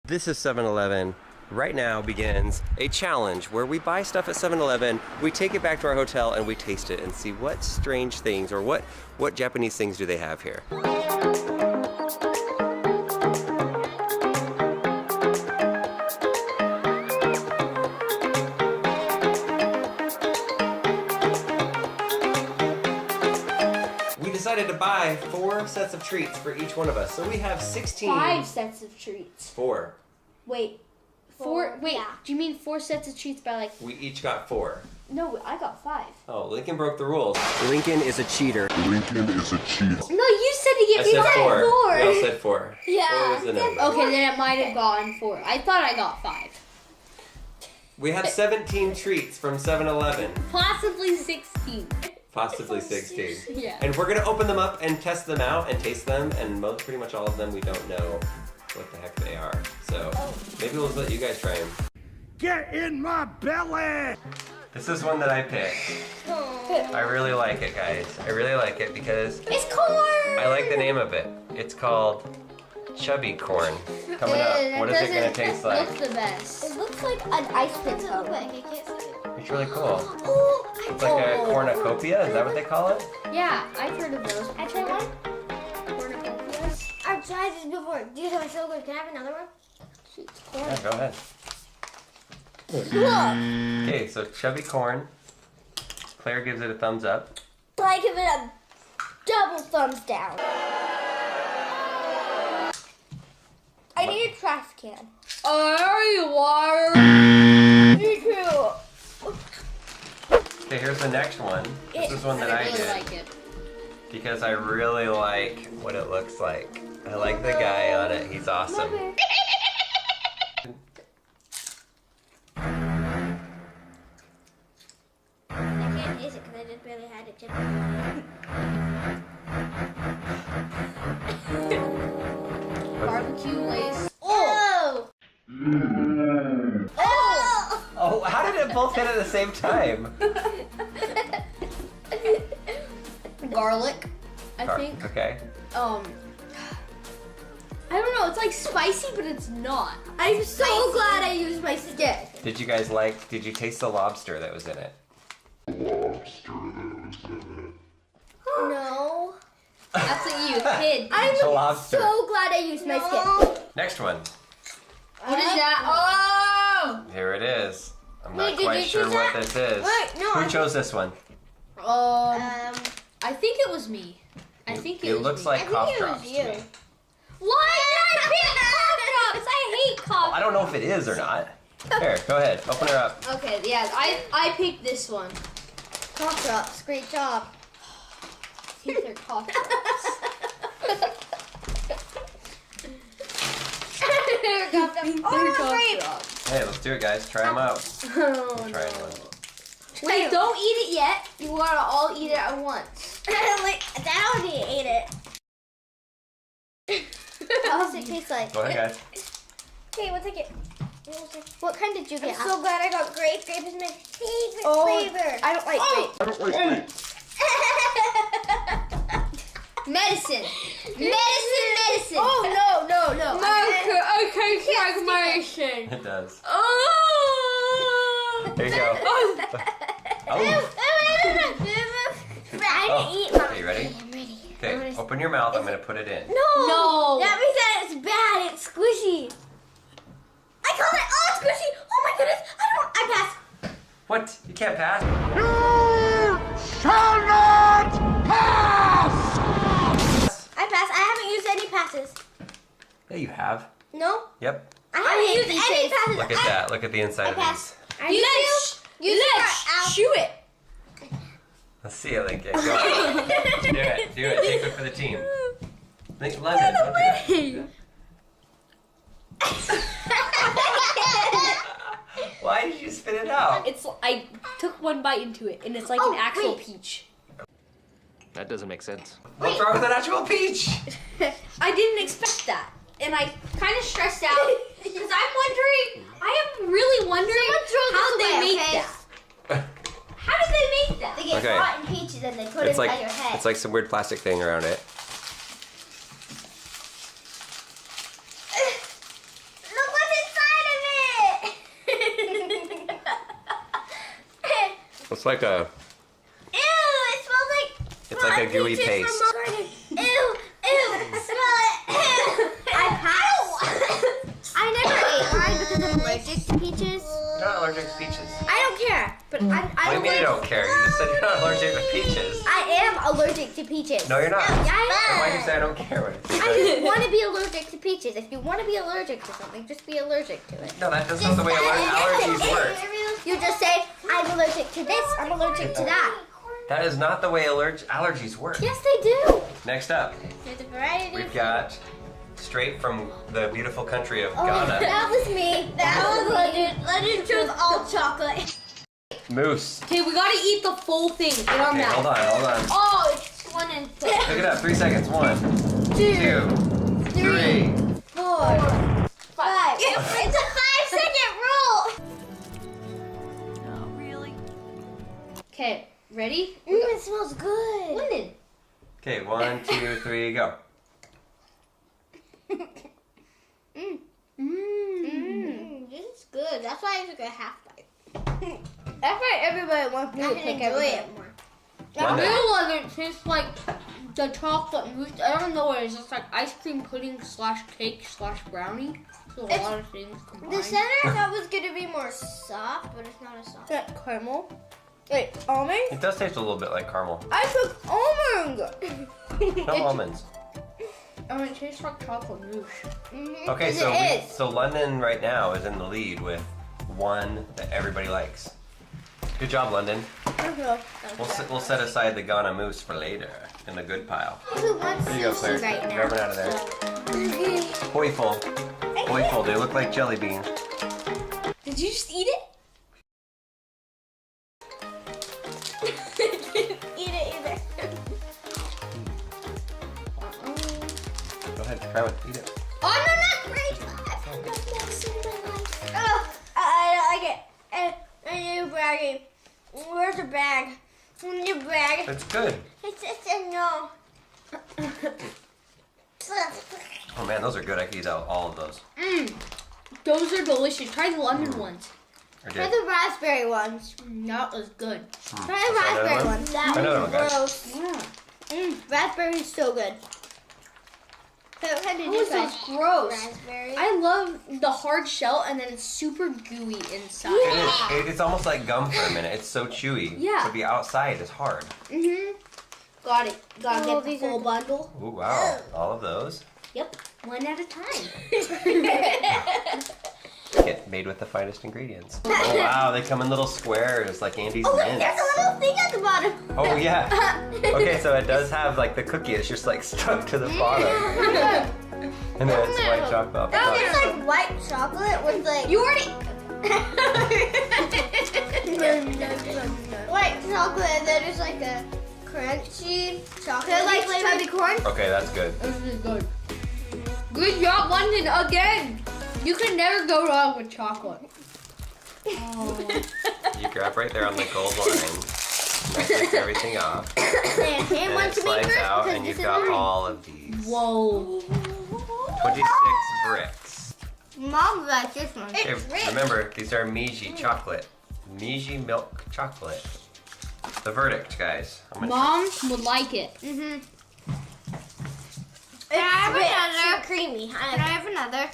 This is 7-Eleven. Right now begins a challenge where we buy stuff at 7-Eleven, we take it back to our hotel, and we taste it and see what strange things or what Japanese things do they have here. We decided to buy 4 sets of treats for each one of us. So we have 16. 5 sets of treats. 4. Wait. 4? Wait, Yeah. do you mean 4 sets of treats by like... We each got 4. No, I got 5. Oh, Lincoln broke the rules. Lincoln is a cheater. Lincoln is a cheater. No, you said to I give me said 4. 4. We all said 4. Yeah. 4 was the number. Okay, then it might have gotten 4. I thought I got 5. We have 17 treats from 7-Eleven. Possibly 16. Possibly 16. Yeah. And we're gonna open them up and test them out and taste them, and pretty much all of them we don't know what the heck they are. So maybe we'll just let you guys try them. Get in my belly! This is one that I picked. I really like it, guys. I really like it because It's corn! I like the name of it. It's called Chubby Corn. Coming up. What is it gonna taste like? Look the best. It looks like an ice cream cone. It's really cool. Oh, It's like a cornucopia, is that what they call it? Yeah, I've heard of those. I tried one. Cornucopias. I've tried this before. These are so good. Can I have another one? Yeah, go ahead. Okay, so Chubby Corn. Claire gives it a thumbs up. I give it a double thumbs down. I need a trash can. Oh, you are. Me too. Okay, here's the next one. This is one that I really did like it. because I really like what it looks like. I like the guy on it. He's awesome. I can't taste it because I just barely had it. Barbecue lace. Oh! Oh! Oh, how did it both hit at the same time? Garlic, I think. Okay. I don't know. It's like spicy, but it's not. I'm so glad I used my stick. Did you taste the lobster that was in it? No. That's what you hid. I'm The lobster. so glad I used my stick. Next one. What is that? Oh! Here it is. I'm not Wait, did quite you sure choose what that? this is. Wait, no, Who I- chose this one? I think it was me. I think it It was looks me. like I think cough it was drops to you. me. Why did I pick cough drops? I hate cough. I don't know if it is or not. Here, go ahead. Open her up. Okay, yeah, I picked this one. Cough drops. Great job. These are cough drops. Oh, great. Hey, let's do it, guys. Try them out. Oh, Try one. Wait, don't eat it yet. You gotta all eat it at once. Like, that already ate it. How does it taste like? Go ahead, guys. Okay, we'll take it. What kind did you get? I'm so glad I got grape. Grape is my favorite flavor. I don't like grape. I don't like grape. Medicine. Medicine. Oh, no. Okay, medicine. It does. Oh. Here you go. Oh. I didn't eat mine. Okay, you ready? I'm ready. Okay, open your mouth. I'm going to put it in. No. That means that it's bad. It's squishy. I call it all squishy. Oh my goodness. I pass. What? You can't pass? You shall not pass! I pass. I haven't used any passes. Yeah, you have. No? Yep. I haven't used any passes. Look at that. Look at the inside of these. You Chew it. Let's see it, Lincoln. Go. Do it. Do it. Take it for the team. London, don't do that. Why did you spit it out? I took one bite into it, and it's like an actual peach. That doesn't make sense. What's wrong with an actual peach? I didn't expect that, and I kind of stressed out because I am really wondering how they make that. How did they make that? They get Okay. rotten peaches and they put it inside your head. It's like some weird plastic thing around it. Look what It's like a. Ew, it smells like. It's like a gooey peaches paste. from a garden. Ew, smell it. Ew. I never ate mine because I'm allergic to peaches. You're not allergic to peaches. I don't care, but What do you mean you don't care? You just said you're not allergic to peaches. I am allergic to peaches. No, you're not. Yeah, Then I why do am. you say I don't care what it is? I just want to be allergic to peaches. If you want to be allergic to something, just be allergic to it. No, that's not the way allergies work. You just say, I'm allergic to this, I'm allergic to that. That is not the way allergies work. Yes, they do. Next up, There's a variety. we've got straight from the beautiful country of Oh, Ghana. that was me. That was Legend. Legend chose all chocolate. Moose. Okay, we gotta eat the full thing in our Okay, mouth. hold on. Oh, it's one and two. Pick it up. 3 seconds. 1, 2, 3. 4, 5. It's a 5-second rule. Okay, ready? It smells good. London. Okay, 1, 2, 3, go. This is good. That's why I took a half bite. That's why everybody wants me to take everything. That London. real London tastes like the chocolate mousse. I don't know what it is. It's like ice cream pudding / cake / brownie. So a It's- lot of things combined. The center I thought was gonna be more soft, but it's not as soft. Like caramel. Wait, almond? It does taste a little bit like caramel. I took almond. No almonds. Oh, it tastes like chocolate mousse. Okay, Yes, so it is. so London right now is in the lead with one that everybody likes. Good job, London. We'll set aside the Ghana mousse for later in the good pile. Who wants Here you go, Claire. sushi right now? Grab it out of there. Hoyful. Hoyful, they look like jelly beans. Did you just eat it? Eat it either. Go ahead, grab it, eat it. Oh no, not great! I've had no medicine in my life. Oh, I like it. And you're bragging. Where's the bag? Your bag. It's good. It's a no. Oh man, those are good. I could eat all of those. Those are delicious. Try the lemon ones. I Try did. the raspberry ones. That was good. Try the Another raspberry one? ones. That Another was one, guys. gross. Yeah. Raspberry is so good. So how did That you was try? so gross. Raspberry. I love the hard shell and then it's super gooey inside. It is. It's almost like gum for a minute. It's so chewy. Yeah. To be outside is hard. Got it. Gotta Oh, get the these are full good. bundle. Ooh, wow. All of those. Yep. One at a time. Get made with the finest ingredients. Oh wow, they come in little squares like Andy's Oh, look, mints. there's a little thing at the bottom. Oh yeah. Okay, so it does have like the cookie. It's just like stuck to the bottom, and then it's white chocolate off the Oh, top. it's like white chocolate with like You already. white chocolate, and then it's like a crunchy chocolate like chubby corn. Okay, that's good. This is good. Good job, London, again. You can never go wrong with chocolate. You grab right there on the gold line. That takes everything off. And hand And one it to me slides first out, because and this you've is got mine. all of these. Whoa. 26 bricks. Mom likes this one. Okay, rich. remember, these are Miji chocolate. Miji milk chocolate. The verdict, guys. I'm gonna Mom would like it. Can I have another? Creamy. Can I have another?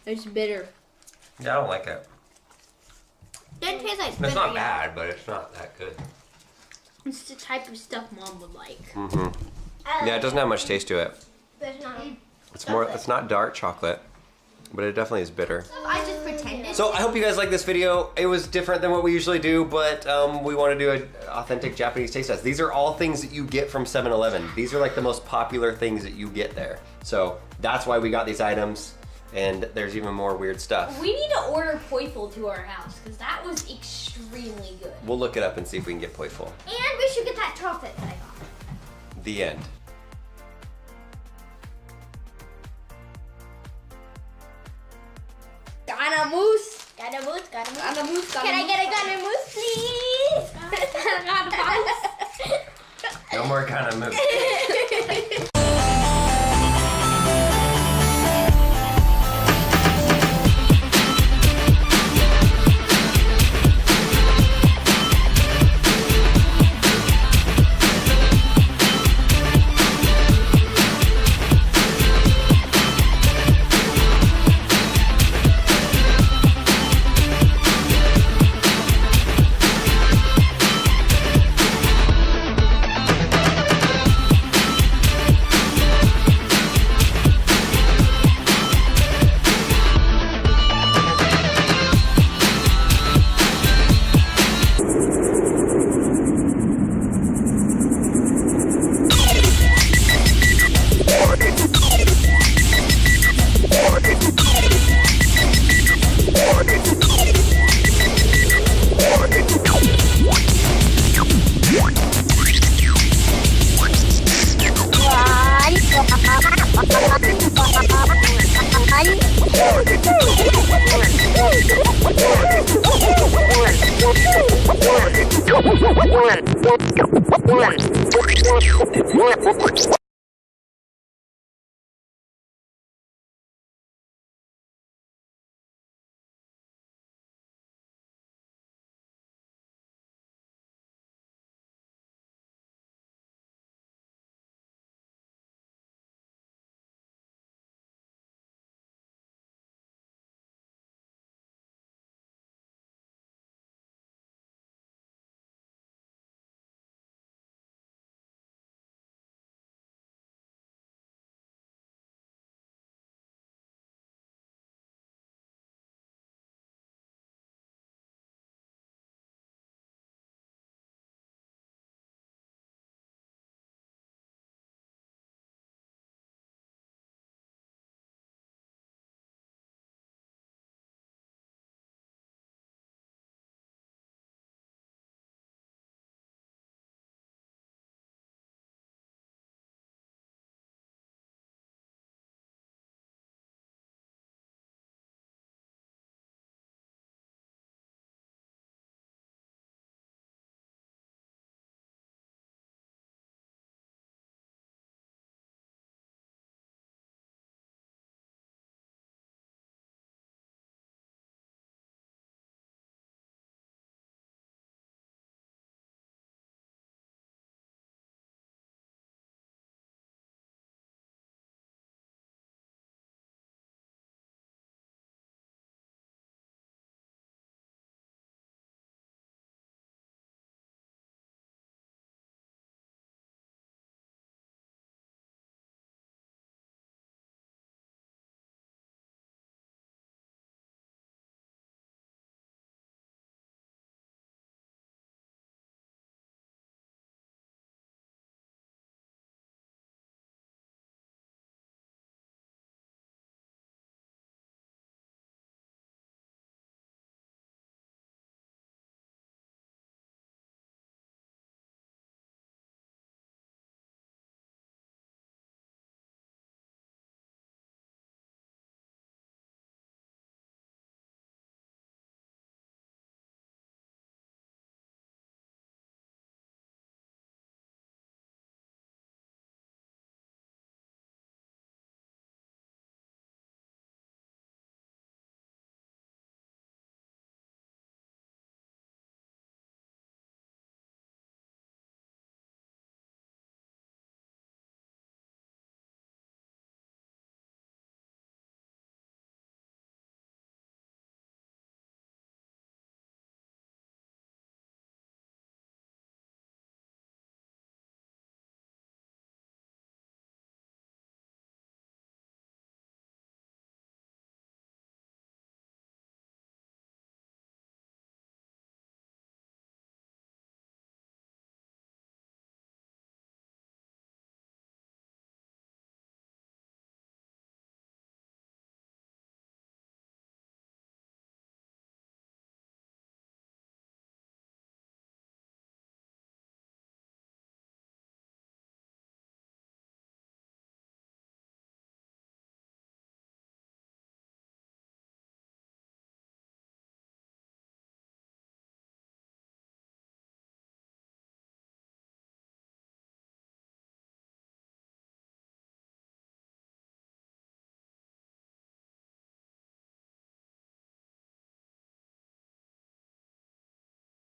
It's bitter. Yeah, I don't like it. Doesn't taste like It's bitter not yet. bad, but it's not that good. It's the type of stuff Mom would like. Yeah, it doesn't have much taste to it. There's not. It's more. It's not dark chocolate, but it definitely is bitter. I just pretended. So I hope you guys like this video. It was different than what we usually do, but we want to do an authentic Japanese taste test. These are all things that you get from 7-Eleven. These are like the most popular things that you get there. So that's why we got these items, and there's even more weird stuff. We need to order Poiful to our house because that was extremely good. We'll look it up and see if we can get Poiful. And we should get that chocolate that I got. The end. Ghana mousse. Got a moose, got a moose. Ghana mousse. Can I get a Ghana moose, please? No more kind of move. One.